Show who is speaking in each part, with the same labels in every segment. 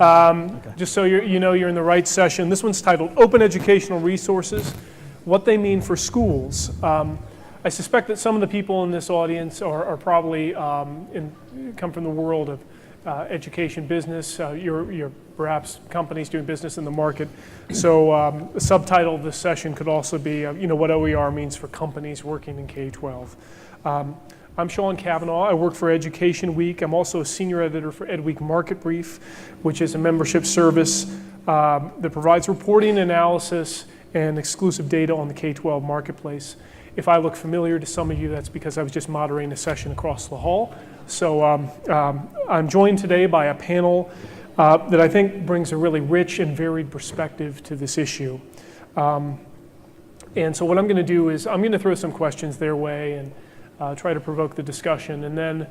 Speaker 1: Just so you know you're in the right session. This one's titled Open Educational Resources, What They Mean for Schools. I suspect that some of the people in this audience are probably come from the world of education business. You're perhaps companies doing business in the market. So the subtitle of this session could also be, what OER means for companies working in K-12. I'm Sean Cavanagh. I work for Education Week. I'm also a senior editor for EdWeek Market Brief, which is a membership service that provides reporting, analysis, and exclusive data on the K-12 marketplace. If I look familiar to some of you, that's because I was just moderating a session across the hall. So I'm joined today by a panel that I think brings a really rich and varied perspective to this issue. And so what I'm going to do is I'm going to throw some questions their way and try to provoke the discussion. And then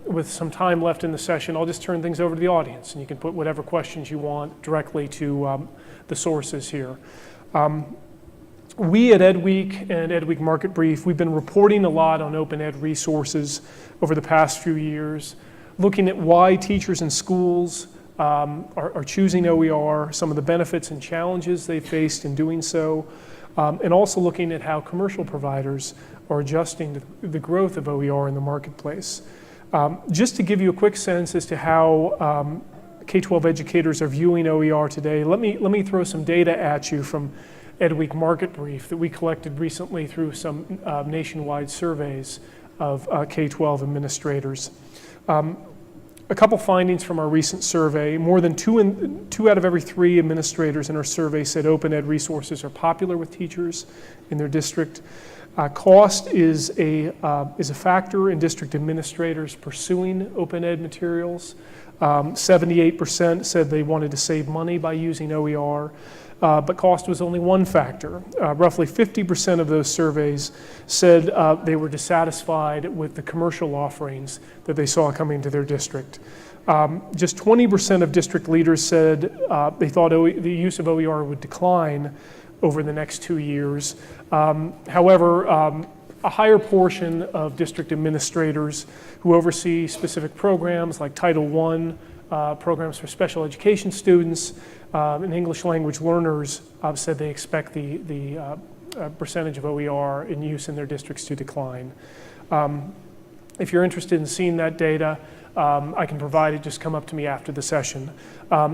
Speaker 1: with some time left in the session, I'll just turn things over to the audience, and you can put whatever questions you want directly to the sources here. We at EdWeek and EdWeek Market Brief, we've been reporting a lot on open ed resources over the past few years, looking at why teachers and schools are choosing OER, some of the benefits and challenges they faced in doing so, and also looking at how commercial providers are adjusting to the growth of OER in the marketplace. Just to give you a quick sense as to how K-12 educators are viewing OER today, let me throw some data at you from EdWeek Market Brief that we collected recently through some nationwide surveys of K-12 administrators. A couple findings from our recent survey: more than two out of every 3 administrators in our survey said open ed resources are popular with teachers in their district. Cost is a factor in district administrators pursuing open ed materials. 78% said they wanted to save money by using OER. But cost was only one factor. Roughly 50% of those surveys said they were dissatisfied with the commercial offerings that they saw coming to their district. Just 20% of district leaders said they thought the use of OER would decline over the next 2 years. However, a higher portion of district administrators who oversee specific programs like Title I, programs for special education students, and English language learners said they expect the percentage of OER in use in their districts to decline. If you're interested in seeing that data, I can provide it. Just come up to me after the session.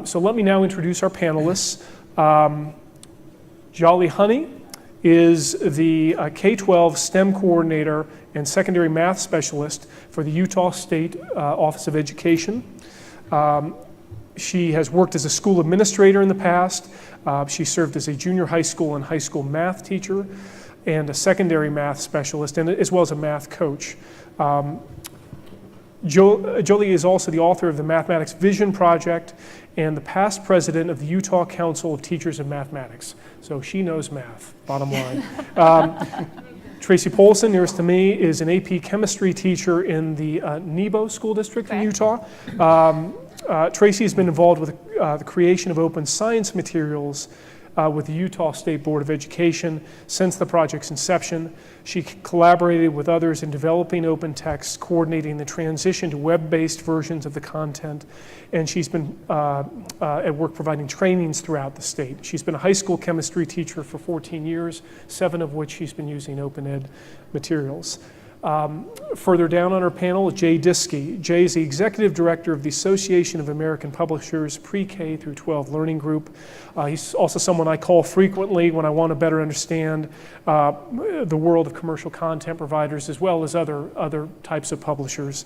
Speaker 1: So let me now introduce our panelists. Joleigh Honey is the K-12 STEM coordinator and secondary math specialist for the Utah State Office of Education. She has worked as a school administrator in the past. She served as a junior high school and high school math teacher and a secondary math specialist, and as well as a math coach. Joleigh is also the author of the Mathematics Vision Project and the past president of the Utah Council of Teachers of Mathematics. So she knows math, bottom line. Tracy Poulsen, nearest to me, is an AP chemistry teacher in the Nebo school district in Utah. Tracy has been involved with the creation of open science materials with the Utah State Board of Education since the project's inception. She collaborated with others in developing open text, coordinating the transition to web-based versions of the content, and she's been at work providing trainings throughout the state. She's been a high school chemistry teacher for 14 years, 7 of which she's been using open ed materials. Further down on our panel, Jay Diskey. Jay is the executive director of the Association of American Publishers Pre-K through 12 Learning Group. He's also someone I call frequently when I want to better understand the world of commercial content providers as well as other types of publishers.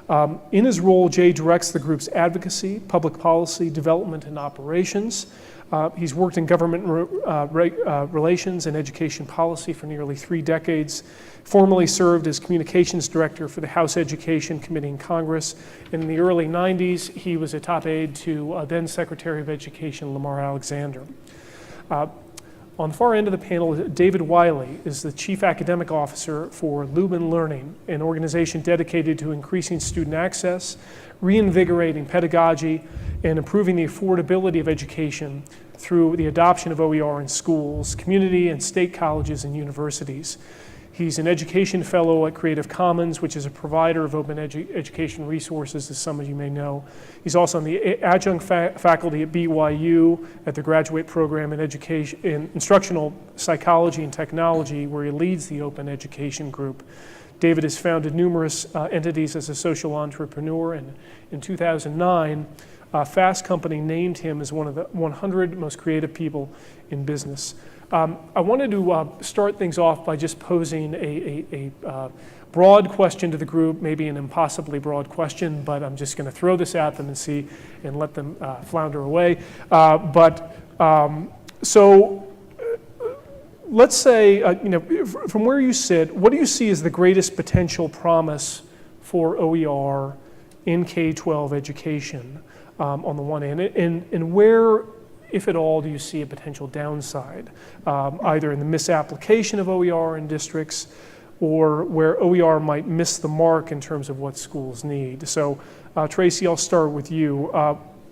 Speaker 1: In his role, Jay directs the group's advocacy, public policy, development, and operations. He's worked in government relations and education policy for nearly 3 decades, formerly served as communications director for the House Education Committee in Congress. And in the early 90s, he was a top aide to then Secretary of Education Lamar Alexander. On the far end of the panel, David Wiley is the Chief Academic Officer for Lumen Learning, an organization dedicated to increasing student access, reinvigorating pedagogy, and improving the affordability of education through the adoption of OER in schools, community and state colleges and universities. He's an education fellow at Creative Commons, which is a provider of open education resources, as some of you may know. He's also on the adjunct faculty at BYU at the graduate program in instructional psychology and technology, where he leads the open education group. David has founded numerous entities as a social entrepreneur, and in 2009, Fast Company named him as one of the 100 most creative people in business. I wanted to start things off by just posing a broad question to the group, maybe an impossibly broad question, but I'm just going to throw this at them and see and let them flounder away. So let's say, from where you sit, what do you see as the greatest potential promise for OER in K-12 education on the one hand, and where, if at all, do you see a potential downside, either in the misapplication of OER in districts or where OER might miss the mark in terms of what schools need? So Tracy, I'll start with you.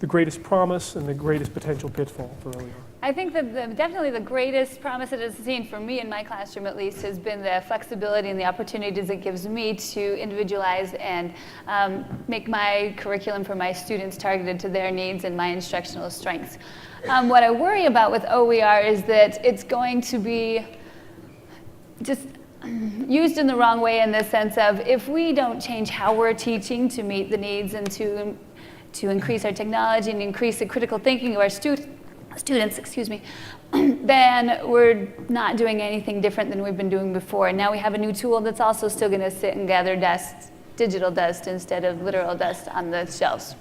Speaker 1: The greatest promise and the greatest potential pitfall for OER.
Speaker 2: I think that definitely the greatest promise it has seen for me in my classroom at least has been the flexibility and the opportunities it gives me to individualize and make my curriculum for my students targeted to their needs and my instructional strengths. What I worry about with OER is that it's going to be just used in the wrong way, in the sense of, if we don't change how we're teaching to meet the needs and to increase our technology and increase the critical thinking of our students, then we're not doing anything different than we've been doing before. And now we have a new tool that's also still going to sit and gather dust, digital dust instead of literal dust on the shelves.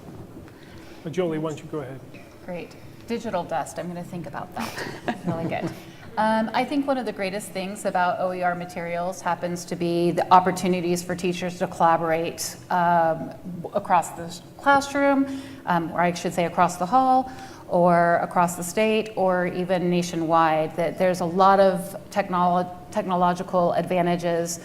Speaker 1: Joleigh, why don't you go ahead?
Speaker 3: Great. Digital dust, I'm going to think about that. Really good. I think one of the greatest things about OER materials happens to be the opportunities for teachers to collaborate across the classroom, or I should say across the hall, or across the state, or even nationwide. That there's a lot of technological advantages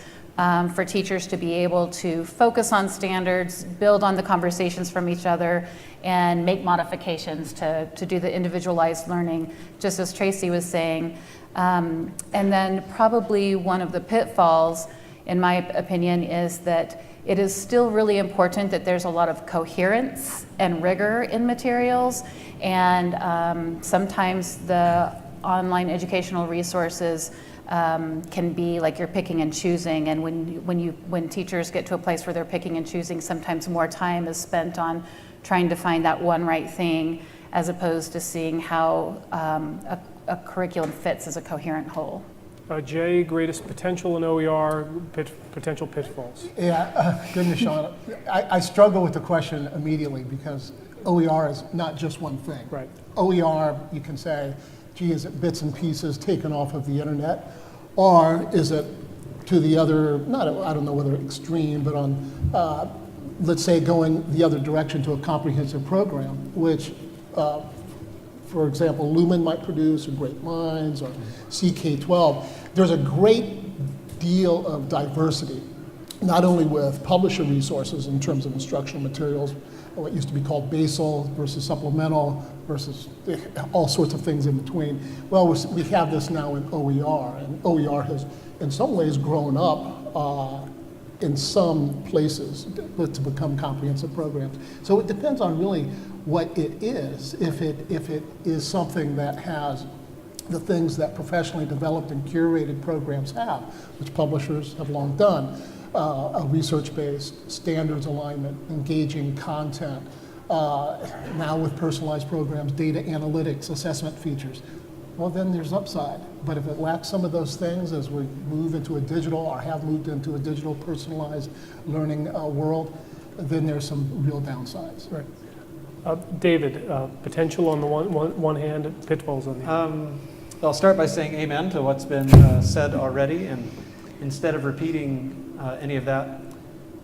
Speaker 3: for teachers to be able to focus on standards, build on the conversations from each other, and make modifications to do the individualized learning, just as Tracy was saying. And then probably one of the pitfalls, in my opinion, is that it is still really important that there's a lot of coherence and rigor in materials, and sometimes the online educational resources can be like you're picking and choosing, and when teachers get to a place where they're picking and choosing, sometimes more time is spent on trying to find that one right thing, as opposed to seeing how a curriculum fits as a coherent whole.
Speaker 1: Jay, greatest potential in OER, potential pitfalls.
Speaker 4: Yeah, goodness, Sean. I struggle with the question immediately, because OER is not just one thing.
Speaker 1: Right.
Speaker 4: OER, you can say, gee, is it bits and pieces taken off of the internet? Or is it to the other, I don't know whether extreme, but on, let's say, going the other direction to a comprehensive program, which, for example, Lumen might produce, or Great Minds, or CK12. There's a great deal of diversity, not only with publisher resources in terms of instructional materials, what used to be called basal versus supplemental versus all sorts of things in between. Well, we have this now in OER, and OER has in some ways grown up in some places to become comprehensive programs. So it depends on really what it is. If it is something that has the things that professionally developed and curated programs have, which publishers have long done, a research-based, standards alignment, engaging content, now with personalized programs, data analytics, assessment features, well, then there's upside. But if it lacks some of those things as we move into a digital, or have moved into a digital personalized learning world, then there's some real downsides.
Speaker 1: Right. David, potential on the one hand, pitfalls on the other.
Speaker 5: I'll start by saying amen to what's been said already, and instead of repeating any of that,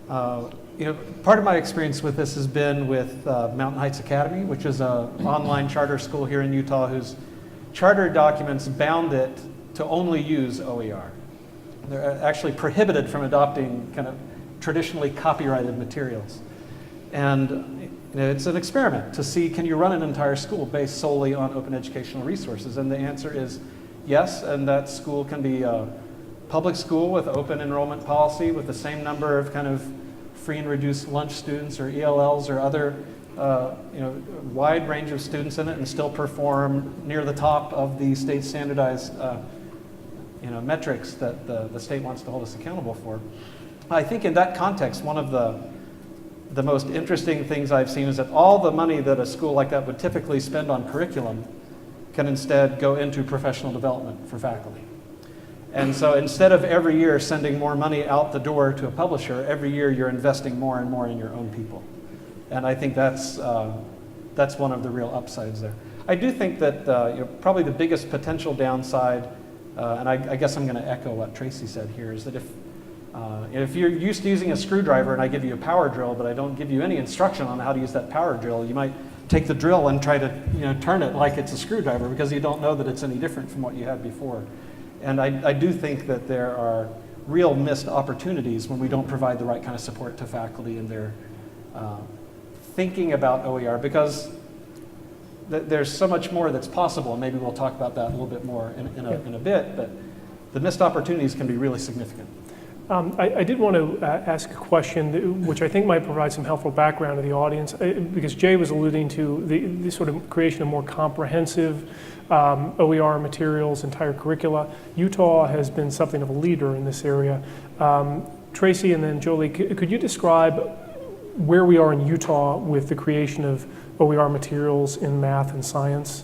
Speaker 5: part of my experience with this has been with Mountain Heights Academy, which is an online charter school here in Utah whose charter documents bound it to only use OER. They're actually prohibited from adopting kind of traditionally copyrighted materials. And it's an experiment to see, can you run an entire school based solely on open educational resources? And the answer is yes, and that school can be public school with open enrollment policy with the same number of kind of free and reduced lunch students or ELLs or other wide range of students in it and still perform near the top of the state standardized metrics that the state wants to hold us accountable for. I think in that context, one of the most interesting things I've seen is that all the money that a school like that would typically spend on curriculum can instead go into professional development for faculty. And so instead of every year sending more money out the door to a publisher, every year you're investing more and more in your own people. And I think that's one of the real upsides there. I do think that probably the biggest potential downside, and I guess I'm going to echo what Tracy said here, is that if you're used to using a screwdriver and I give you a power drill, but I don't give you any instruction on how to use that power drill, you might take the drill and try to turn it like it's a screwdriver because you don't know that it's any different from what you had before. And I do think that there are real missed opportunities when we don't provide the right kind of support to faculty in their thinking about OER, because there's so much more that's possible, and maybe we'll talk about that a little bit more in a bit, but the missed opportunities can be really significant.
Speaker 1: I did want to ask a question which I think might provide some helpful background to the audience, because Jay was alluding to the sort of creation of more comprehensive OER materials, entire curricula. Utah has been something of a leader in this area. Tracy and then Joleigh, could you describe where we are in Utah with the creation of OER materials in math and science?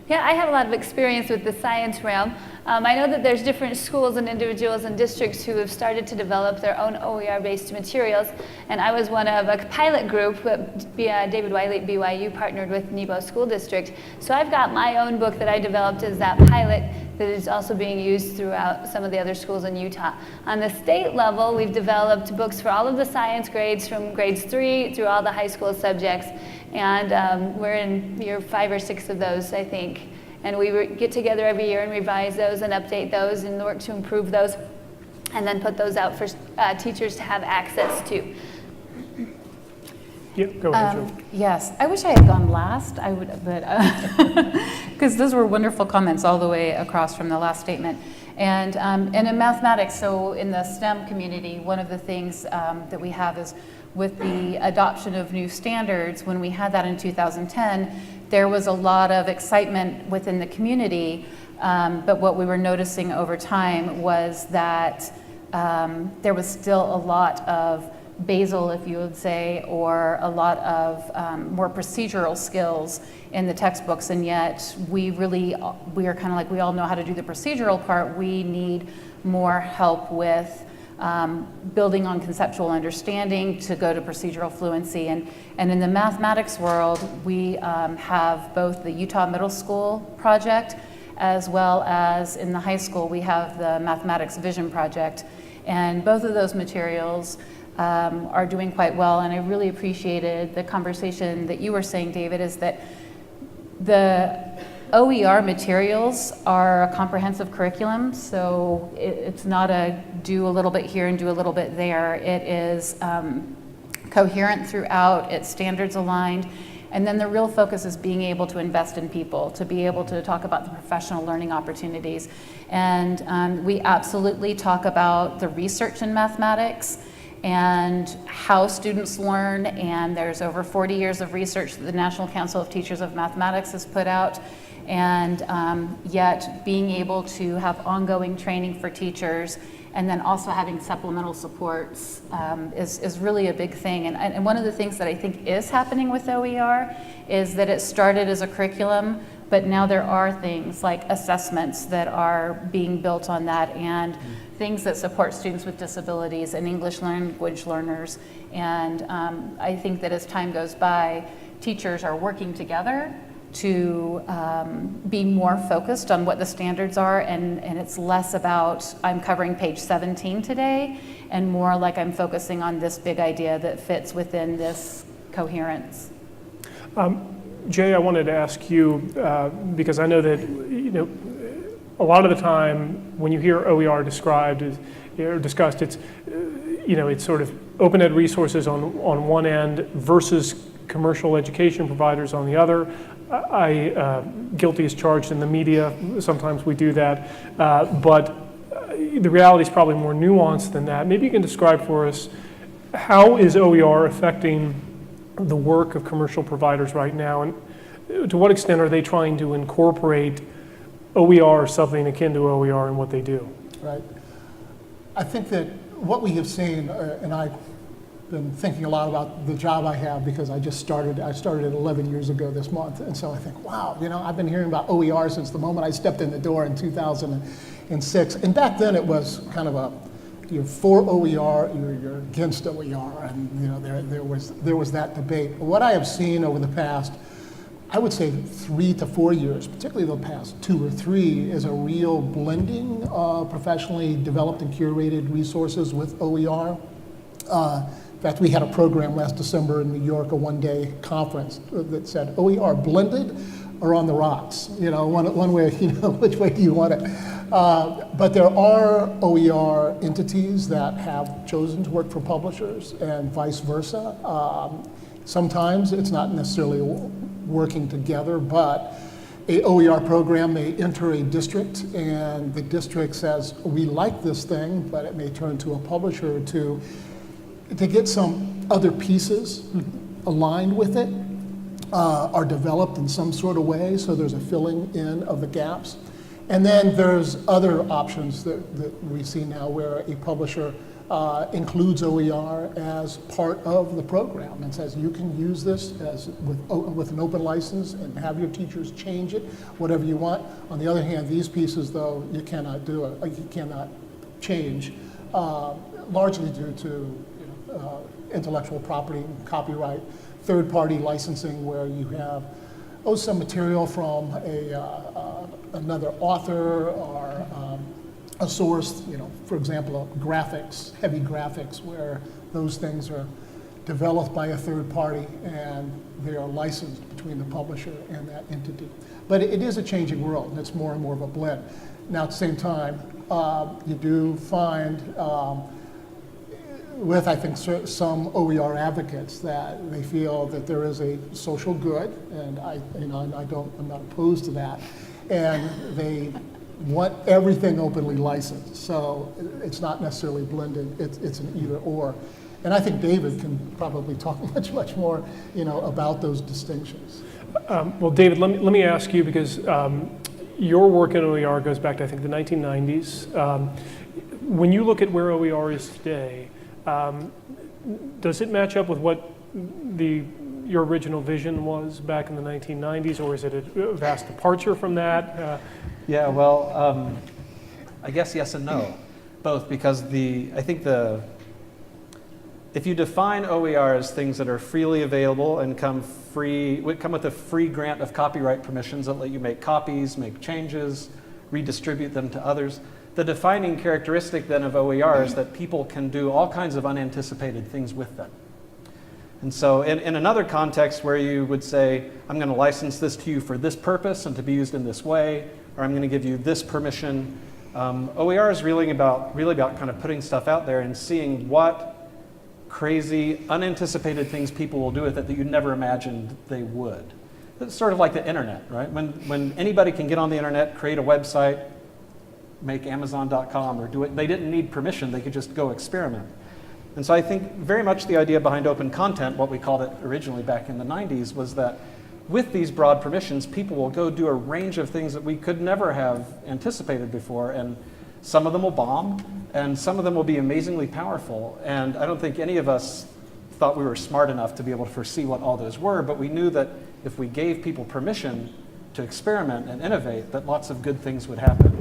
Speaker 2: Yeah, I have a lot of experience with the science realm. I know that there's different schools and individuals and districts who have started to develop their own OER-based materials, and I was one of a pilot group that David Wiley at BYU partnered with Nebo School District. So I've got my own book that I developed as that pilot that is also being used throughout some of the other schools in Utah. On the state level, we've developed books for all of the science grades from grades 3 through all the high school subjects, and we're in year 5 or 6 of those, I think. And we get together every year and revise those and update those and work to improve those, and then put those out for teachers to have access to.
Speaker 1: Yeah, go ahead, Joe.
Speaker 3: Yes, I wish I had gone last. I would, but because those were wonderful comments all the way across from the last statement. And in mathematics, so in the STEM community, one of the things that we have is with the adoption of new standards. When we had that in 2010, there was a lot of excitement within the community, but what we were noticing over time was that there was still a lot of basal, if you would say, or a lot of more procedural skills in the textbooks, and yet we are kind of like, we all know how to do the procedural part. We need more help with building on conceptual understanding to go to procedural fluency. And in the mathematics world, we have both the Utah Middle School project, as well as in the high school, we have the Mathematics Vision Project. And both of those materials are doing quite well. And I really appreciated the conversation that you were saying, David, is that the OER materials are a comprehensive curriculum, so it's not a do a little bit here and do a little bit there. It is coherent throughout, it's standards aligned, and then the real focus is being able to invest in people, to be able to talk about the professional learning opportunities. And we absolutely talk about the research in mathematics and how students learn, and there's over 40 years of research that the National Council of Teachers of Mathematics has put out. And yet being able to have ongoing training for teachers and then also having supplemental supports is really a big thing. And one of the things that I think is happening with OER is that it started as a curriculum, but now there are things like assessments that are being built on that, and things that support students with disabilities and English language learners. And I think that as time goes by, teachers are working together to be more focused on what the standards are, and it's less about I'm covering page 17 today, and more like I'm focusing on this big idea that fits within this coherence.
Speaker 1: Jay, I wanted to ask you, because I know that a lot of the time when you hear OER described or discussed, it's it's sort of open ed resources on one end versus commercial education providers on the other. Guilty as charged in the media, sometimes we do that, but the reality is probably more nuanced than that. Maybe you can describe for us, how is OER affecting the work of commercial providers right now, and to what extent are they trying to incorporate OER or something akin to OER in what they do?
Speaker 4: Right. I think that what we have seen, and I've been thinking a lot about the job I have because I started it 11 years ago this month, and so I think, wow, I've been hearing about OER since the moment I stepped in the door in 2006, and back then it was kind of you're for OER, you're against OER, and there was that debate. What I have seen over the past, I would say 3 to 4 years, particularly the past 2 or 3, is a real blending of professionally developed and curated resources with OER. In fact, we had a program last December in New York, a one-day conference that said OER blended or on the rocks. One way, which way do you want it? But there are OER entities that have chosen to work for publishers and vice versa. Sometimes it's not necessarily working together, but a OER program may enter a district and the district says, we like this thing, but it may turn to a publisher to get some other pieces aligned with it, are developed in some sort of way, so there's a filling in of the gaps. And then there's other options that we see now where a publisher includes OER as part of the program and says you can use this with an open license and have your teachers change it, whatever you want. On the other hand, these pieces, though, you cannot do it. You cannot change, largely due to intellectual property and copyright, third-party licensing where you have some material from another author or a source, for example, graphics, heavy graphics, where those things are developed by a third party and they are licensed between the publisher and that entity. But it is a changing world, and it's more and more of a blend. Now, at the same time, you do find with, I think, some OER advocates that they feel that there is a social good, and I'm not opposed to that, and they want everything openly licensed. So it's not necessarily blended, it's an either or. And I think David can probably talk much more, about those distinctions.
Speaker 1: Well, David, let me ask you, because your work in OER goes back to, I think, the 1990s. When you look at where OER is today, does it match up with what your original vision was back in the 1990s, or is it a vast departure from that?
Speaker 5: Yeah, well, I guess yes and no, both, because I think if you define OER as things that are freely available and come with a free grant of copyright permissions that let you make copies, make changes, redistribute them to others, the defining characteristic then of OER is that people can do all kinds of unanticipated things with them. And so in another context where you would say, I'm going to license this to you for this purpose and to be used in this way, or I'm going to give you this permission, OER is really about kind of putting stuff out there and seeing what crazy, unanticipated things people will do with it that you never imagined they would. It's sort of like the internet, right? When anybody can get on the internet, create a website, make Amazon.com or do it, they didn't need permission, they could just go experiment. And so I think very much the idea behind open content, what we called it originally back in the 90s, was that with these broad permissions, people will go do a range of things that we could never have anticipated before, and some of them will bomb, and some of them will be amazingly powerful. And I don't think any of us thought we were smart enough to be able to foresee what all those were, but we knew that if we gave people permission to experiment and innovate, that lots of good things would happen.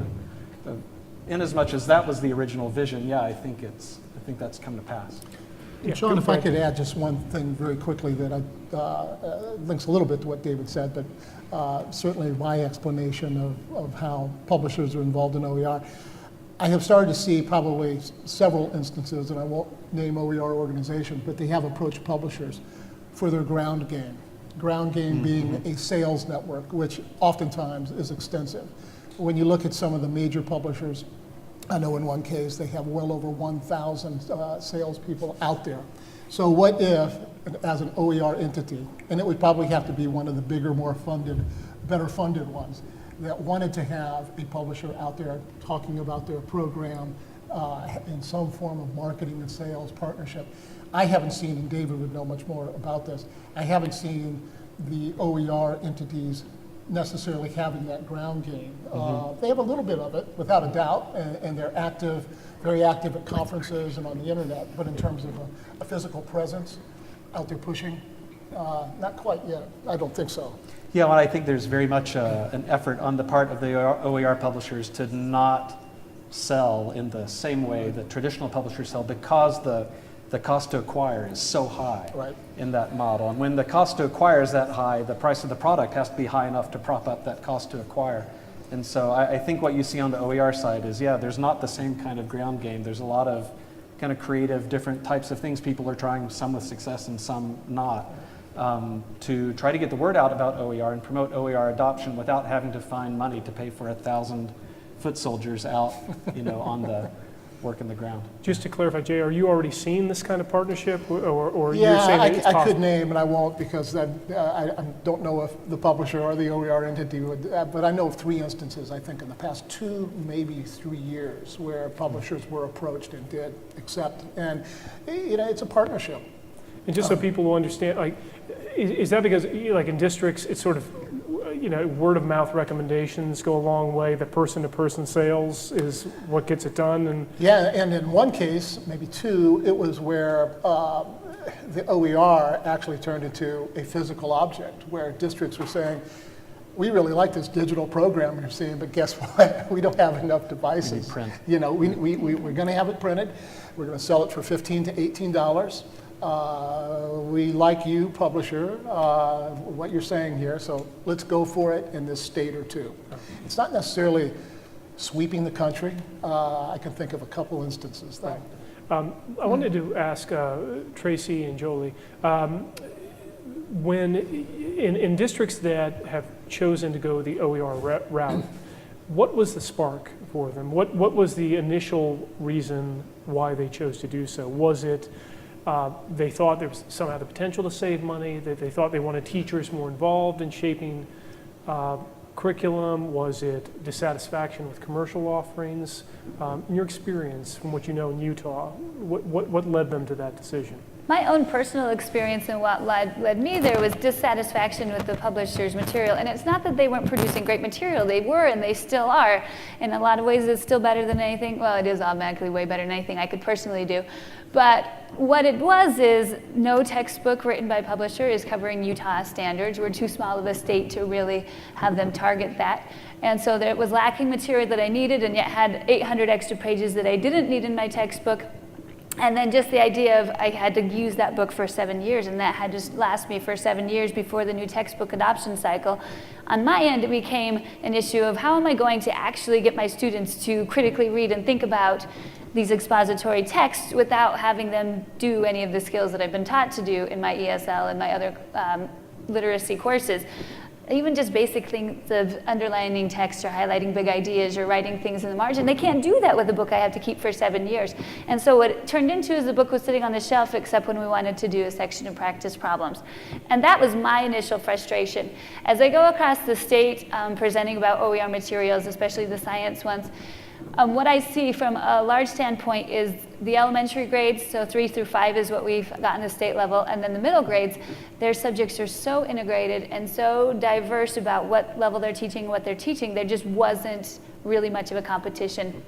Speaker 5: In as much as that was the original vision, yeah, I think that's come to pass.
Speaker 1: Yeah,
Speaker 4: Sean, if I could add just one thing very quickly that links a little bit to what David said, but certainly my explanation of how publishers are involved in OER. I have started to see probably several instances, and I won't name OER organizations, but they have approached publishers for their ground game. Ground game being a sales network, which oftentimes is extensive. When you look at some of the major publishers, I know in one case they have well over 1,000 salespeople out there. So what if, as an OER entity, and it would probably have to be one of the bigger, more funded, better funded ones, that wanted to have a publisher out there talking about their program, in some form of marketing and sales partnership. I haven't seen, and David would know much more about this, I haven't seen the OER entities necessarily having that ground game. They have a little bit of it, without a doubt, and they're active, very active at conferences and on the internet, but in terms of a physical presence out there pushing, not quite yet. I don't think so.
Speaker 5: Yeah, well, I think there's very much an effort on the part of the OER publishers to not sell in the same way that traditional publishers sell, because the cost to acquire is so high in that model. And when the cost to acquire is that high, the price of the product has to be high enough to prop up that cost to acquire. And so I think what you see on the OER side is, yeah, there's not the same kind of ground game. There's a lot of kind of creative, different types of things people are trying, some with success and some not, to try to get the word out about OER and promote OER adoption without having to find money to pay for 1,000 foot soldiers out, on the work in the ground.
Speaker 1: Just to clarify, Jay, are you already seeing this kind of partnership, or
Speaker 4: Yeah,
Speaker 1: you're saying that it's
Speaker 4: I
Speaker 1: possible?
Speaker 4: could name, and I won't, because I don't know if the publisher or the OER entity would, but I know of 3 instances, I think, in the past 2, maybe 3 years, where publishers were approached and did accept. And, it's a partnership.
Speaker 1: And just so people will understand, like, is that because, like in districts, it's sort of, word of mouth recommendations go a long way. The person-to-person sales is what gets it done. And
Speaker 4: Yeah, and in one case, maybe 2, it was where the OER actually turned into a physical object, where districts were saying, we really like this digital program you're seeing, but guess what? We don't have enough devices.
Speaker 5: Print.
Speaker 4: We're going to have it printed. We're going to sell it for $15 to $18. We like you, publisher, what you're saying here, so let's go for it in this state or 2. It's not necessarily sweeping the country. I can think of a couple instances, though.
Speaker 1: I wanted to ask Tracy and Joleigh, when in districts that have chosen to go the OER route, what was the spark for them? What was the initial reason why they chose to do so? Was it they thought there was somehow the potential to save money, that they thought they wanted teachers more involved in shaping curriculum? Was it dissatisfaction with commercial offerings? In your experience, from what you know in Utah, what led them to that decision?
Speaker 2: My own personal experience and what led me there was dissatisfaction with the publisher's material. And it's not that they weren't producing great material. They were, and they still are. In a lot of ways, it's still better than anything. Well, it is automatically way better than anything I could personally do. But what it was is no textbook written by publisher is covering Utah standards. We're too small of a state to really have them target that. And so there was lacking material that I needed, and yet had 800 extra pages that I didn't need in my textbook. And then just the idea of I had to use that book for 7 years, and that had to last me for 7 years before the new textbook adoption cycle. On my end, it became an issue of how am I going to actually get my students to critically read and think about these expository texts without having them do any of the skills that I've been taught to do in my ESL and my other literacy courses. Even just basic things of underlining text or highlighting big ideas or writing things in the margin, they can't do that with a book I have to keep for 7 years. And so what it turned into is the book was sitting on the shelf except when we wanted to do a section of practice problems. And that was my initial frustration. As I go across the state presenting about OER materials, especially the science ones, what I see from a large standpoint is the elementary grades, so 3 through 5 is what we've got in the state level, and then the middle grades, their subjects are so integrated and so diverse about what level they're teaching, what they're teaching, there just wasn't really much of a competition.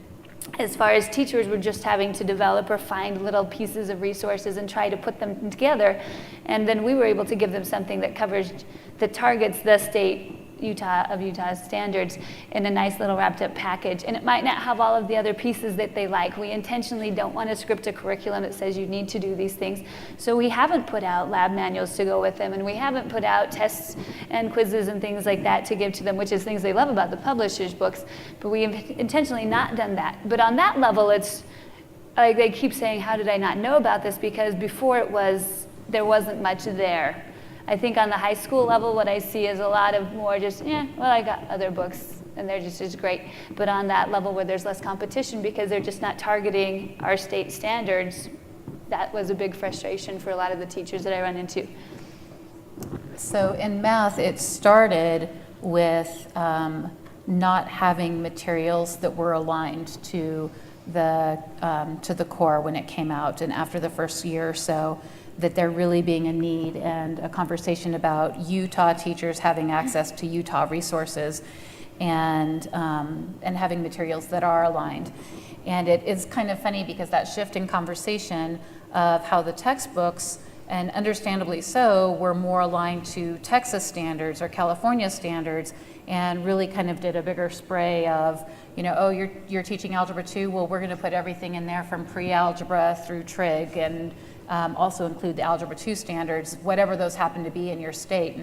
Speaker 2: As far as teachers were just having to develop or find little pieces of resources and try to put them together, and then we were able to give them something that covers, that targets the state Utah's standards in a nice little wrapped up package. And it might not have all of the other pieces that they like. We intentionally don't want to script a curriculum that says you need to do these things. So we haven't put out lab manuals to go with them, and we haven't put out tests and quizzes and things like that to give to them, which is things they love about the publisher's books. But we have intentionally not done that. But on that level, it's like they keep saying, how did I not know about this? Because before there wasn't much there. I think on the high school level, what I see is a lot of more just, well, I got other books, and they're just as great. But on that level where there's less competition because they're just not targeting our state standards, that was a big frustration for a lot of the teachers that I run into.
Speaker 3: So in math, it started with not having materials that were aligned to to the core when it came out, and after the first year or so, that there really being a need and a conversation about Utah teachers having access to Utah resources and having materials that are aligned. And it is kind of funny because that shift in conversation of how the textbooks, and understandably so, were more aligned to Texas standards or California standards, and really kind of did a bigger spray of, oh, you're teaching Algebra 2, well, we're gonna put everything in there from pre-algebra through trig, and also include the Algebra 2 standards, whatever those happen to be in your state.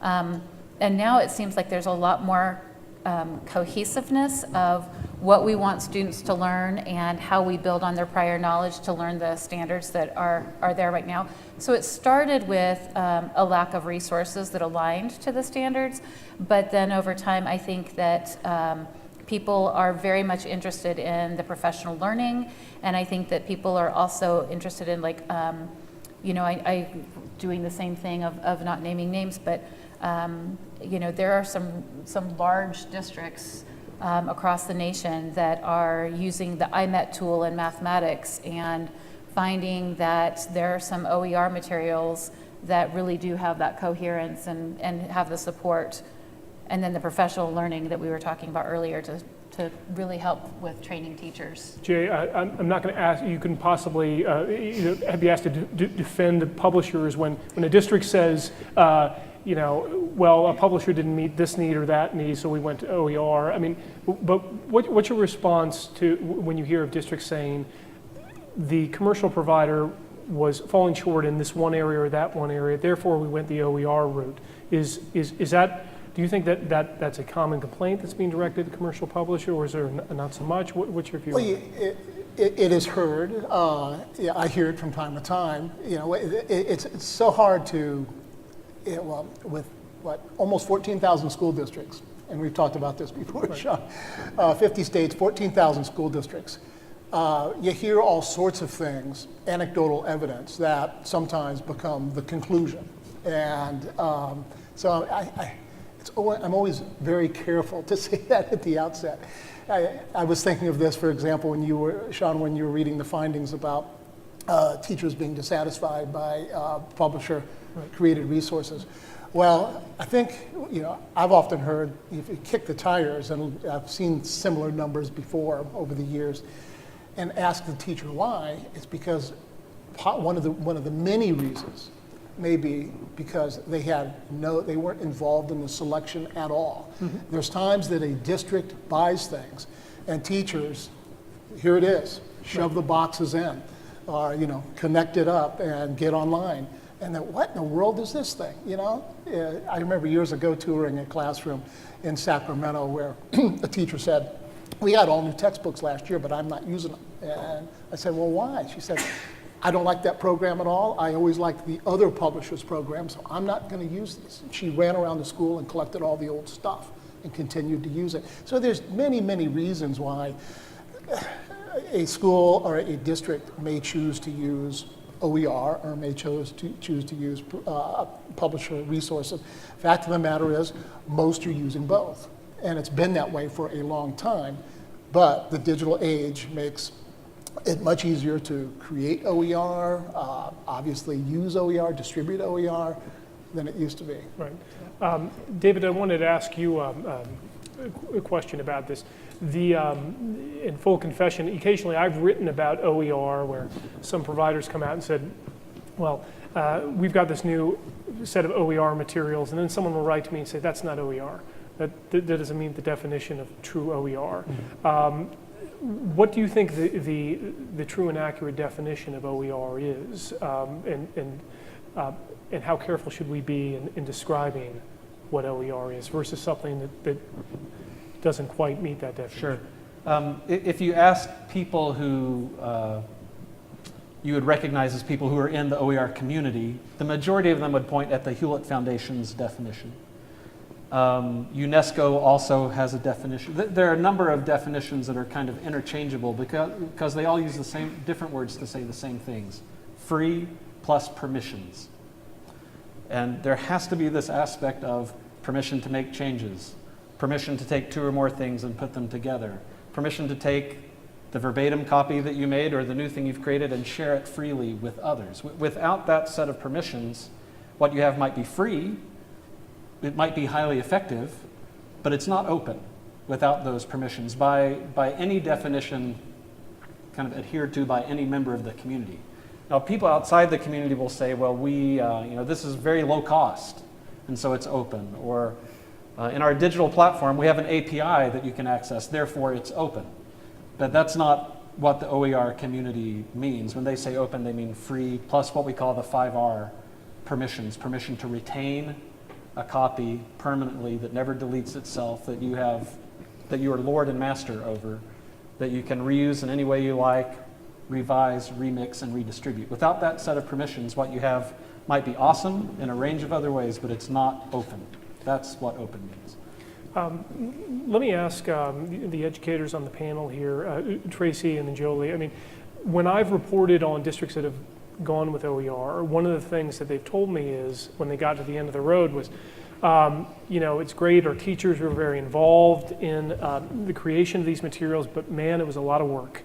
Speaker 3: And now it seems like there's a lot more cohesiveness of what we want students to learn and how we build on their prior knowledge to learn the standards that are there right now. So it started with a lack of resources that aligned to the standards, but then over time I think that people are very much interested in the professional learning, and I think that people are also interested in I doing the same thing of not naming names, but there are some large districts across the nation that are using the IMET tool in mathematics and finding that there are some OER materials that really do have that coherence and have the support, and then the professional learning that we were talking about earlier to really help with training teachers.
Speaker 1: Jay, I'm not going to ask, you can possibly have you asked to defend the publishers when a district says, well, a publisher didn't meet this need or that need, so we went to OER. I mean, but what's your response to when you hear of districts saying the commercial provider was falling short in this one area or that one area, therefore we went the OER route? Is that, do you think that's a common complaint that's being directed at the commercial publisher, or is there not so much? What's your view?
Speaker 4: Well, it is heard. I hear it from time to time. It's so hard to, with almost 14,000 school districts, and we've talked about this before, right. Sean, 50 states, 14,000 school districts. You hear all sorts of things, anecdotal evidence that sometimes become the conclusion. And so I'm always very careful to say that at the outset. I was thinking of this, for example, when you were reading the findings about teachers being dissatisfied by publisher-created resources. Well, I think, I've often heard if you kick the tires, and I've seen similar numbers before over the years, and ask the teacher why, it's because one of the many reasons may be because they weren't involved in the selection at all. Mm-hmm. There's times that a district buys things, and teachers, here it is, shove the boxes in, or connect it up and get online. And then, what in the world is this thing? I remember years ago touring a classroom in Sacramento where a teacher said, "We got all new textbooks last year, but I'm not using them." And I said, "Well, why?" She said, "I don't like that program at all. I always liked the other publisher's program, so I'm not going to use this." And she ran around the school and collected all the old stuff and continued to use it. So there's many, many reasons why a school or a district may choose to use OER or may choose to use publisher resources. Fact of the matter is, most are using both. And it's been that way for a long time, but the digital age makes it much easier to create OER, obviously use OER, distribute OER, than it used to be.
Speaker 1: Right. David, I wanted to ask you a question about this. In full confession, occasionally I've written about OER where some providers come out and said, well, we've got this new set of OER materials, and then someone will write to me and say, that's not OER. That doesn't meet the definition of true OER. Mm-hmm. What do you think the true and accurate definition of OER is, and how careful should we be in describing what OER is versus something that doesn't quite meet that definition?
Speaker 5: Sure. If you ask people who you would recognize as people who are in the OER community, the majority of them would point at the Hewlett Foundation's definition. UNESCO also has a definition. There are a number of definitions that are kind of interchangeable because they all use the same different words to say the same things. Free plus permissions. And there has to be this aspect of permission to make changes, permission to take two or more things and put them together, permission to take the verbatim copy that you made or the new thing you've created and share it freely with others. Without that set of permissions, what you have might be free, it might be highly effective, but it's not open without those permissions by any definition kind of adhered to by any member of the community. Now, people outside the community will say, well, this is very low cost, and so it's open. Or in our digital platform, we have an API that you can access, therefore it's open. But that's not what the OER community means. When they say open, they mean free, plus what we call the 5R permissions, permission to retain a copy permanently that never deletes itself, that you are lord and master over, that you can reuse in any way you like, revise, remix, and redistribute. Without that set of permissions, what you have might be awesome in a range of other ways, but it's not open. That's what open means.
Speaker 1: Let me ask the educators on the panel here, Tracy and then Joleigh. I mean, when I've reported on districts that have gone with OER, one of the things that they've told me is when they got to the end of the road was, it's great, our teachers were very involved in the creation of these materials, but man, it was a lot of work.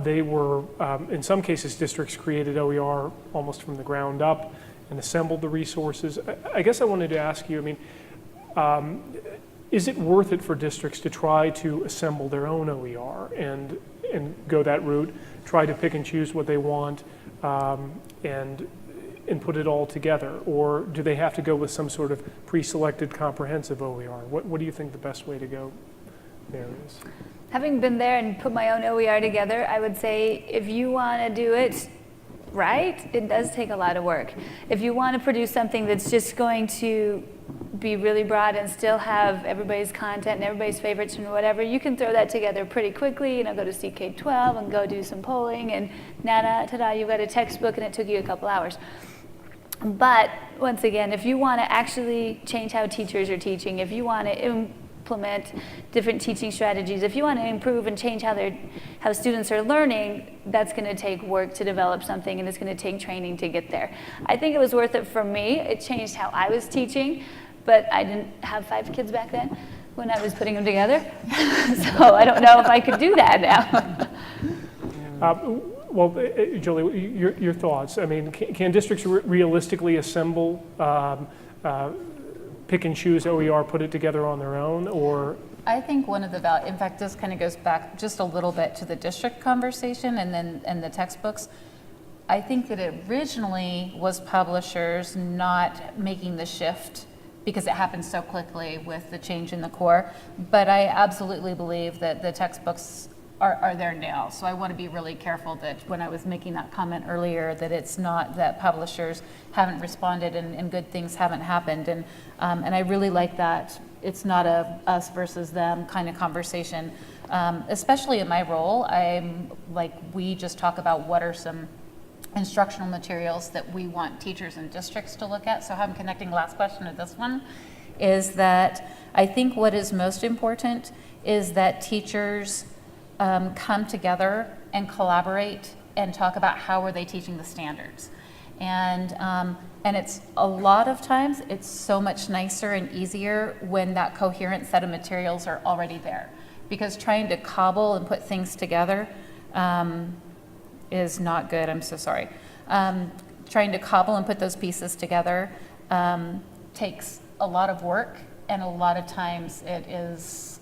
Speaker 1: They were, in some cases, districts created OER almost from the ground up and assembled the resources. I guess I wanted to ask you, I mean, is it worth it for districts to try to assemble their own OER and go that route, try to pick and choose what they want and put it all together? Or do they have to go with some sort of pre-selected comprehensive OER? What do you think the best way to go there is?
Speaker 2: Having been there and put my own OER together, I would say if you want to do it right, it does take a lot of work. If you want to produce something that's just going to be really broad and still have everybody's content and everybody's favorites and whatever, you can throw that together pretty quickly, go to CK12 and go do some polling and ta-da, you've got a textbook and it took you a couple hours. But once again, if you want to actually change how teachers are teaching, if you want to implement different teaching strategies, if you want to improve and change how students are learning, that's going to take work to develop something and it's going to take training to get there. I think it was worth it for me. It changed how I was teaching, but I didn't have 5 kids back then when I was putting them together. So I don't know if I could do that now.
Speaker 1: Well, Joleigh, your thoughts. I mean, can districts realistically assemble, pick and choose OER, put it together on their own, or?
Speaker 3: I think one of the in fact, this kind of goes back just a little bit to the district conversation and the textbooks. I think that it originally was publishers not making the shift because it happened so quickly with the change in the core. But I absolutely believe that the textbooks are there now. So I want to be really careful that when I was making that comment earlier, that it's not that publishers haven't responded and good things haven't happened. And I really like that it's not a us versus them kind of conversation. Especially in my role, we just talk about what are some instructional materials that we want teachers and districts to look at. So how I'm connecting the last question to this one is that I think what is most important is that teachers come together and collaborate and talk about how are they teaching the standards. And it's a lot of times it's so much nicer and easier when that coherent set of materials are already there. Because trying to cobble and put things together is not good. I'm so sorry. Trying to cobble and put those pieces together takes a lot of work, and a lot of times it is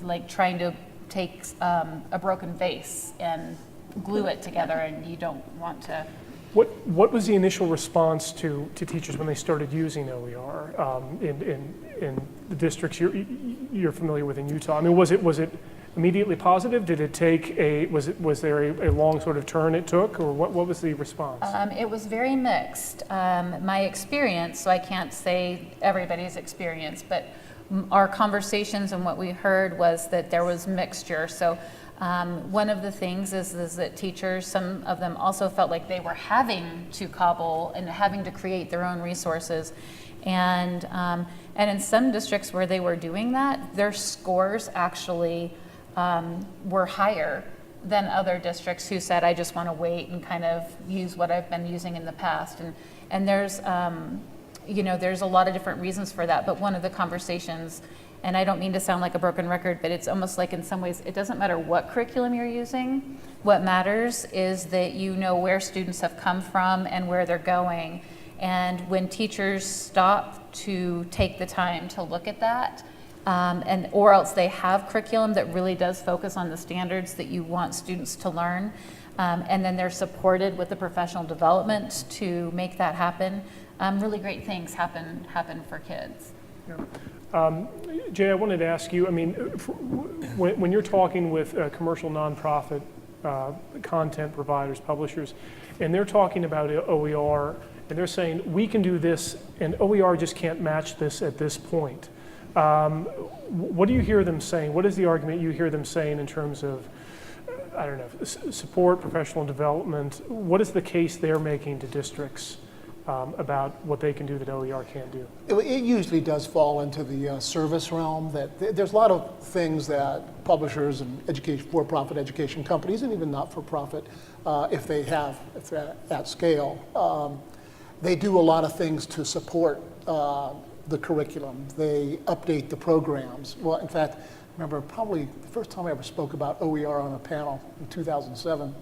Speaker 3: like trying to take a broken vase and glue it together, and you don't want to.
Speaker 1: What was the initial response to teachers when they started using OER in the districts you're familiar with in Utah? I mean, was it immediately positive? Did it take was there a long sort of turn it took, or what was the response?
Speaker 3: It was very mixed. My experience, so I can't say everybody's experience, but our conversations and what we heard was that there was mixture. So one of the things is that teachers, some of them also felt like they were having to cobble and having to create their own resources. And in some districts where they were doing that, their scores actually were higher than other districts who said, I just want to wait and kind of use what I've been using in the past. And there's, there's a lot of different reasons for that. But one of the conversations And I don't mean to sound like a broken record, but it's almost like in some ways, it doesn't matter what curriculum you're using. What matters is that you know where students have come from and where they're going. And when teachers stop to take the time to look at that, or else they have curriculum that really does focus on the standards that you want students to learn, and then they're supported with the professional development to make that happen, really great things happen for kids.
Speaker 1: Jay, I wanted to ask you, I mean, when you're talking with commercial nonprofit content providers, publishers, and they're talking about OER, and they're saying, we can do this, and OER just can't match this at this point. What do you hear them saying? What is the argument you hear them saying in terms of, I don't know, support, professional development? What is the case they're making to districts about what they can do that OER can't do?
Speaker 4: It usually does fall into the service realm. That there's a lot of things that publishers and for-profit education companies, and even not-for-profit, if they're at scale, they do a lot of things to support the curriculum. They update the programs. Well, in fact, I remember probably the first time I ever spoke about OER on a panel in 2007.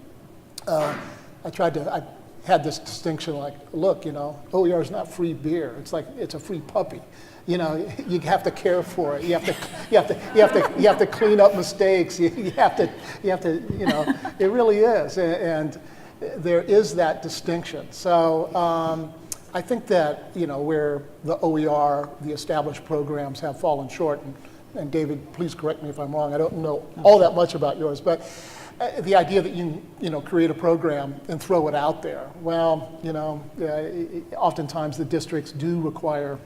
Speaker 4: I had this distinction like, look, OER is not free beer. It's like it's a free puppy. You have to care for it. You have to clean up mistakes. You have to. It really is, and there is that distinction. So I think that where the OER, the established programs have fallen short, and David, please correct me if I'm wrong. I don't know all that much about yours, but. The idea that you create a program and throw it out there. Well, oftentimes the districts do require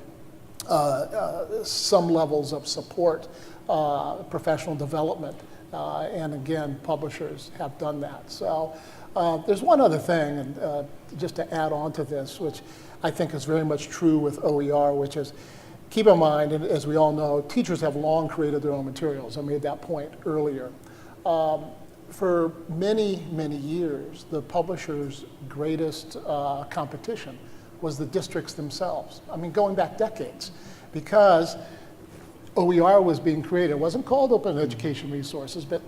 Speaker 4: some levels of support, professional development, and again, publishers have done that. So there's one other thing, and just to add on to this, which I think is very much true with OER, which is keep in mind, and as we all know, teachers have long created their own materials. I made that point earlier. For many, many years, the publisher's greatest competition was the districts themselves. I mean, going back decades, because OER was being created. It wasn't called Open Education Resources, but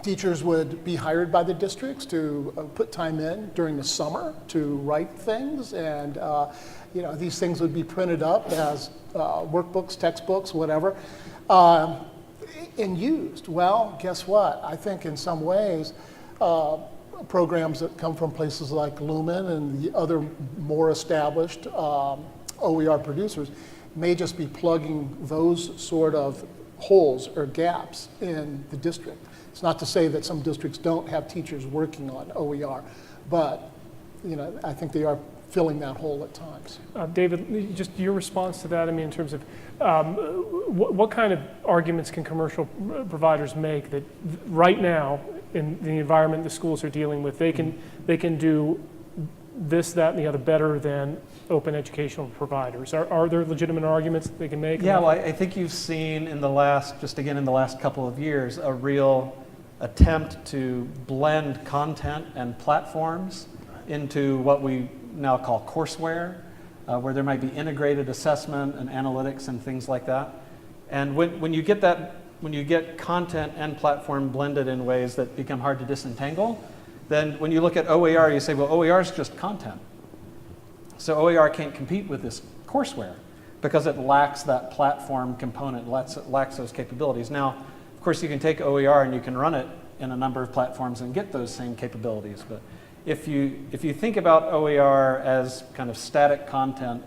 Speaker 4: teachers would be hired by the districts to put time in during the summer to write things, and these things would be printed up as workbooks, textbooks, whatever. And used. Well, guess what? I think in some ways, programs that come from places like Lumen and the other more established OER producers may just be plugging those sort of holes or gaps in the district. It's not to say that some districts don't have teachers working on OER, but I think they are filling that hole at times.
Speaker 1: David, just your response to that, I mean, in terms of what kind of arguments can commercial providers make that right now, in the environment the schools are dealing with, they can do this, that, and the other better than open educational providers? Are there legitimate arguments that they can make?
Speaker 5: Yeah, well, I think you've seen in the last couple of years, a real attempt to blend content and platforms into what we now call courseware, where there might be integrated assessment and analytics and things like that. And when you get content and platform blended in ways that become hard to disentangle, then when you look at OER, you say, well, OER is just content. So OER can't compete with this courseware because it lacks that platform component, lacks those capabilities. Now, of course, you can take OER and you can run it in a number of platforms and get those same capabilities. But if you think about OER as kind of static content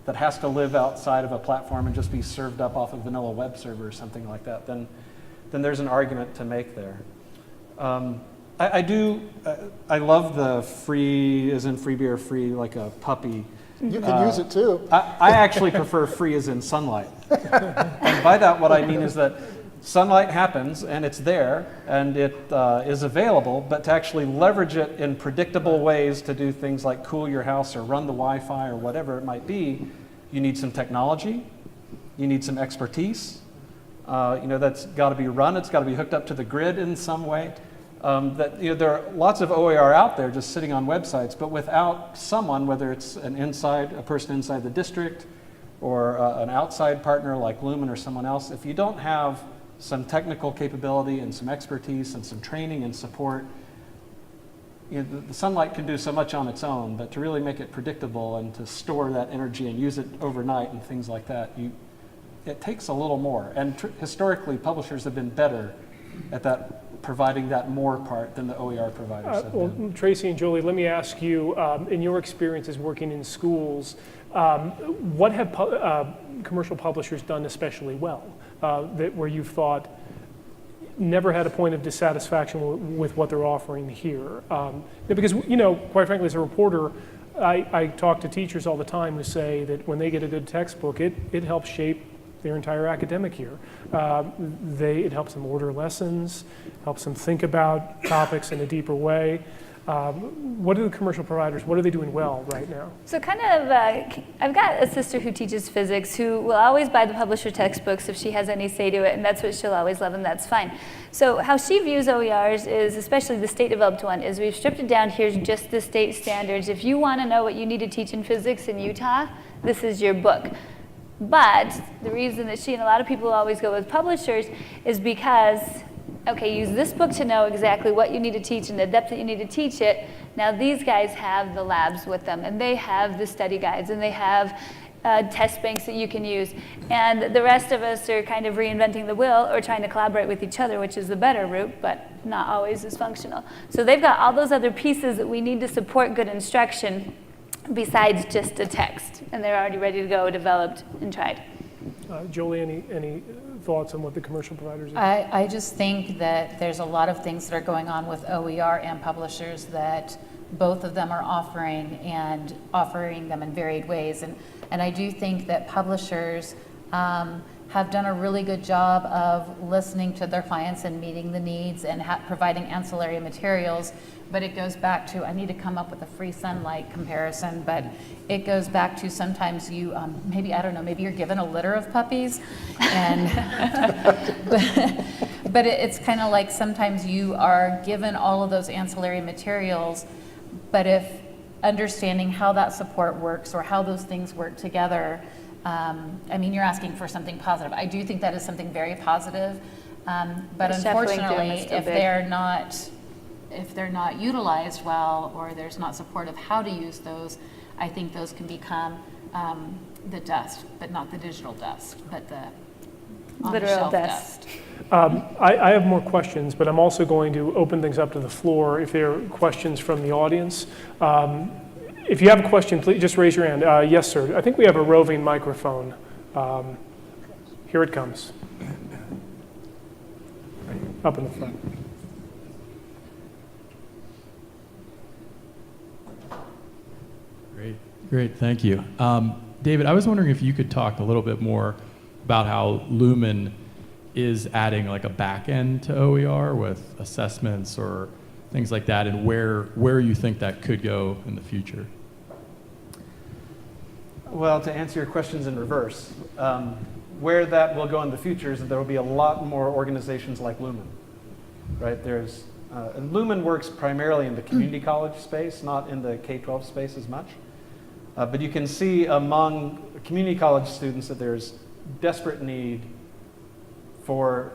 Speaker 5: that has to live outside of a platform and just be served up off a vanilla web server or something like that, then there's an argument to make there. I love the free as in free beer, free like a puppy.
Speaker 4: You can use it too.
Speaker 5: I actually prefer free as in sunlight. And by that, what I mean is that sunlight happens and it's there and it is available, but to actually leverage it in predictable ways to do things like cool your house or run the Wi-Fi or whatever it might be, you need some technology, you need some expertise. That's got to be run, it's got to be hooked up to the grid in some way. There are lots of OER out there just sitting on websites, but without someone, whether it's a person inside the district or an outside partner like Lumen or someone else, if you don't have some technical capability and some expertise and some training and support, the sunlight can do so much on its own, but to really make it predictable and to store that energy and use it overnight and things like that, it takes a little more. And historically, publishers have been better at that, providing that more part than the OER providers have been.
Speaker 1: Tracy and Joleigh, let me ask you, in your experiences working in schools, what have commercial publishers done especially well, where you've thought, never had a point of dissatisfaction with what they're offering here? Because, quite frankly, as a reporter, I talk to teachers all the time who say that when they get a good textbook, it helps shape their entire academic year. It helps them order lessons, helps them think about topics in a deeper way. What are the commercial providers, what are they doing well right now?
Speaker 2: So I've got a sister who teaches physics who will always buy the publisher textbooks if she has any say to it, and that's what she'll always love, and that's fine. So how she views OERs is, especially the state-developed one, is we've stripped it down. Here's just the state standards. If you want to know what you need to teach in physics in Utah, this is your book. But the reason that she and a lot of people always go with publishers is because, okay, use this book to know exactly what you need to teach and the depth that you need to teach it. Now these guys have the labs with them, and they have the study guides, and they have test banks that you can use. And the rest of us are kind of reinventing the wheel or trying to collaborate with each other, which is the better route, but not always as functional. So they've got all those other pieces that we need to support good instruction besides just a text, and they're already ready to go, developed and tried.
Speaker 1: Joleigh, any thoughts on what the commercial providers are?
Speaker 3: I just think that there's a lot of things that are going on with OER and publishers that both of them are offering, and offering them in varied ways. And I do think that publishers have done a really good job of listening to their clients and meeting the needs and providing ancillary materials. But it goes back to, I need to come up with a free sunlight comparison, but it goes back to sometimes you, maybe you're given a litter of puppies, and but it's kind of like sometimes you are given all of those ancillary materials, but if understanding how that support works or how those things work together, you're asking for something positive. I do think that is something very positive, but unfortunately, if they're not utilized well, or there's not support of how to use those, I think those can become the dust, but not the digital dust, but the on-the-shelf dust.
Speaker 1: I have more questions, but I'm also going to open things up to the floor if there are questions from the audience. If you have a question, please just raise your hand. Yes, sir. I think we have a roving microphone. Here it comes. Up in the front.
Speaker 6: Great, thank you. David, I was wondering if you could talk a little bit more about how Lumen is adding like a back end to OER with assessments or things like that, and where you think that could go in the future.
Speaker 5: Well, to answer your questions in reverse, where that will go in the future is that there will be a lot more organizations like Lumen, right? And Lumen works primarily in the community college space, not in the K-12 space as much. But you can see among community college students that there's desperate need for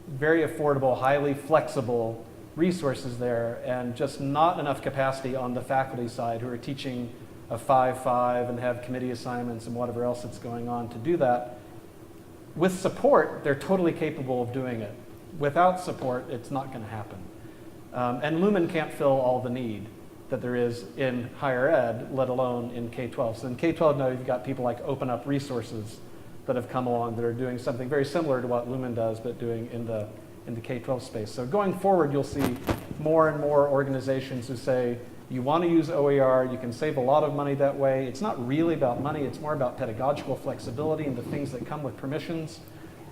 Speaker 5: very affordable, highly flexible resources there, and just not enough capacity on the faculty side who are teaching a 5-5 and have committee assignments and whatever else that's going on to do that. With support, they're totally capable of doing it. Without support, it's not going to happen. And Lumen can't fill all the need that there is in higher ed, let alone in K-12. So in K-12 now you've got people like Open Up Resources that have come along that are doing something very similar to what Lumen does, but doing in the K-12 space. So going forward, you'll see more and more organizations who say, you want to use OER, you can save a lot of money that way. It's not really about money, it's more about pedagogical flexibility and the things that come with permissions.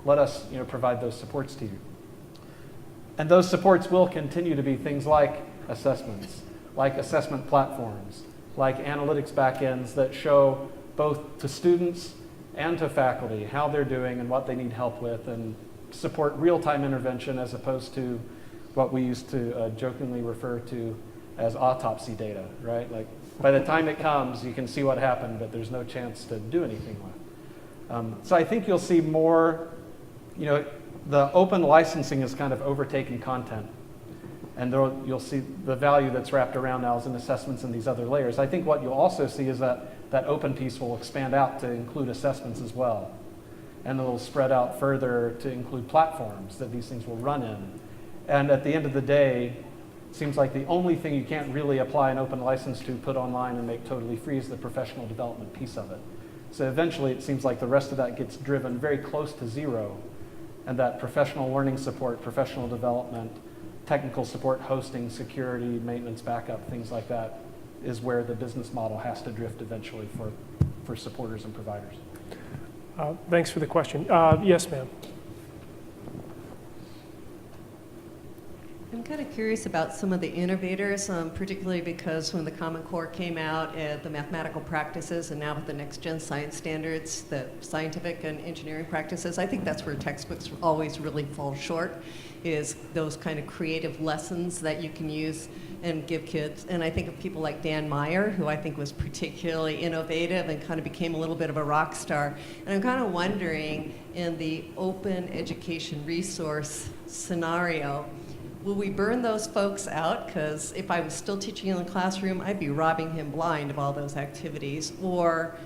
Speaker 5: Let us provide those supports to you. And those supports will continue to be things like assessments, like assessment platforms, like analytics backends that show both to students and to faculty how they're doing and what they need help with, and support real-time intervention as opposed to what we used to jokingly refer to as autopsy data, right? Like by the time it comes, you can see what happened, but there's no chance to do anything with it. So I think you'll see more, the open licensing is kind of overtaking content. And you'll see the value that's wrapped around now is in assessments and these other layers. I think what you'll also see is that open piece will expand out to include assessments as well. And it'll spread out further to include platforms that these things will run in. And at the end of the day, it seems like the only thing you can't really apply an open license to, put online and make totally free is the professional development piece of it. So eventually it seems like the rest of that gets driven very close to zero, and that professional learning support, professional development, technical support, hosting, security, maintenance, backup, things like that is where the business model has to drift eventually for supporters and providers.
Speaker 1: Thanks for the question. Yes, ma'am.
Speaker 7: I'm kind of curious about some of the innovators, particularly because when the Common Core came out, the mathematical practices, and now with the next gen science standards, the scientific and engineering practices, I think that's where textbooks always really fall short, is those kind of creative lessons that you can use and give kids. And I think of people like Dan Meyer, who I think was particularly innovative and kind of became a little bit of a rock star. And I'm kind of wondering, in the open education resource scenario, will we burn those folks out? Because if I was still teaching in the classroom, I'd be robbing him blind of all those activities. Or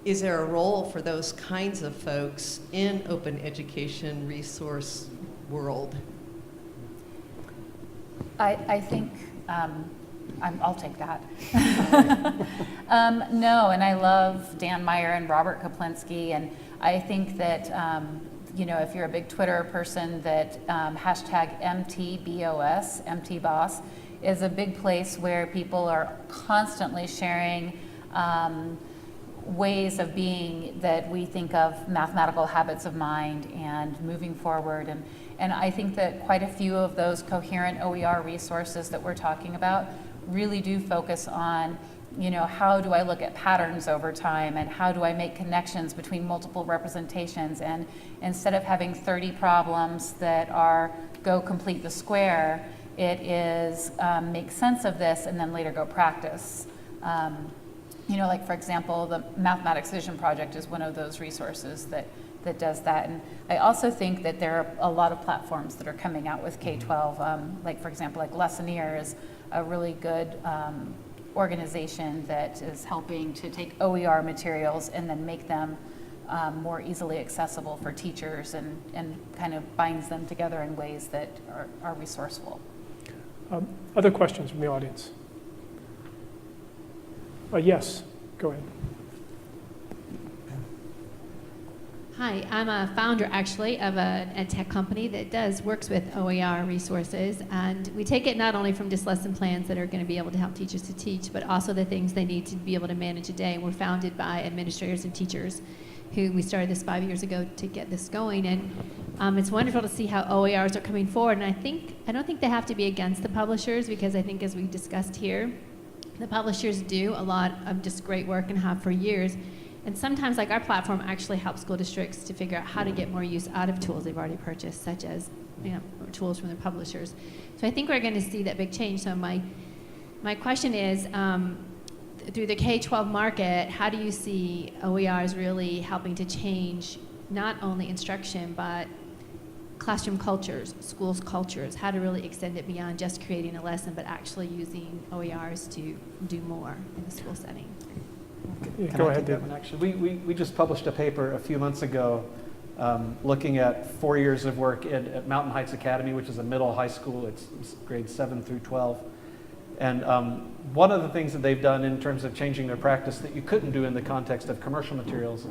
Speaker 7: is there a role for those kinds of folks in open education resource world?
Speaker 3: I think I'll take that. No, and I love Dan Meyer and Robert Kaplinsky, and I think that if you're a big Twitter person, that hashtag MTBOS is a big place where people are constantly sharing ways of being that we think of mathematical habits of mind and moving forward. And I think that quite a few of those coherent OER resources that we're talking about really do focus on, how do I look at patterns over time, and how do I make connections between multiple representations, and instead of having 30 problems that are go complete the square, it is make sense of this and then later go practice. Like for example, the Mathematics Vision Project is one of those resources that does that. And I also think that there are a lot of platforms that are coming out with K-12, like for example, like Lessoneer is a really good organization that is helping to take OER materials and then make them more easily accessible for teachers, and kind of binds them together in ways that are resourceful.
Speaker 1: Other questions from the audience? Yes, go ahead.
Speaker 8: Hi, I'm a founder actually of a tech company that works with OER resources, and we take it not only from just lesson plans that are going to be able to help teachers to teach, but also the things they need to be able to manage a day. We're founded by administrators and teachers who we started this 5 years ago to get this going, and it's wonderful to see how OERs are coming forward. And I don't think they have to be against the publishers, because I think, as we discussed here, the publishers do a lot of just great work and have for years. And sometimes, like, our platform actually helps school districts to figure out how to get more use out of tools they've already purchased, such as tools from their publishers. So I think we're going to see that big change. So my question is, through the K-12 market, how do you see OERs really helping to change not only instruction, but classroom cultures, schools cultures, how to really extend it beyond just creating a lesson, but actually using OERs to do more in the school setting?
Speaker 1: Yeah, go ahead, David.
Speaker 5: Actually, we just published a paper a few months ago looking at 4 years of work at Mountain Heights Academy, which is a middle high school. It's grades 7 through 12. And one of the things that they've done in terms of changing their practice that you couldn't do in the context of commercial materials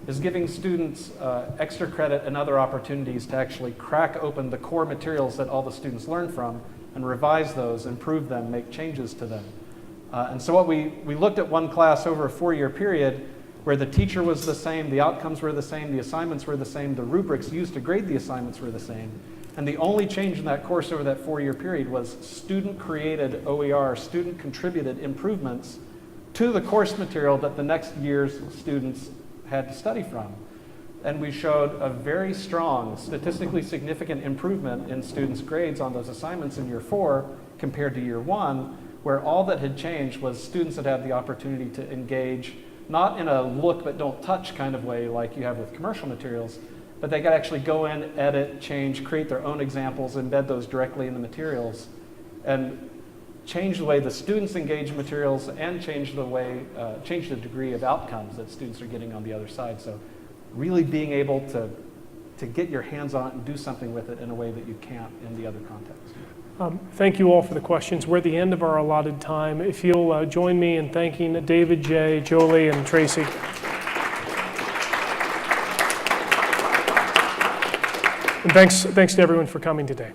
Speaker 5: is giving students extra credit and other opportunities to actually crack open the core materials that all the students learn from and revise those, improve them, make changes to them. And so what we looked at one class over a 4-year period where the teacher was the same, the outcomes were the same, the assignments were the same, the rubrics used to grade the assignments were the same. And the only change in that course over that 4-year period was student-created OER, student-contributed improvements to the course material that the next year's students had to study from. And we showed a very strong, statistically significant improvement in students' grades on those assignments in year 4 compared to year 1, where all that had changed was students had had the opportunity to engage not in a look but don't touch kind of way like you have with commercial materials, but they could actually go in, edit, change, create their own examples, embed those directly in the materials, and change the way the students engage materials and change the way, change the degree of outcomes that students are getting on the other side. So really being able to get your hands on it and do something with it in a way that you can't in the other context.
Speaker 1: Thank you all for the questions. We're at the end of our allotted time. If you'll join me in thanking David, Jay, Joleigh, and Tracy. And thanks to everyone for coming today.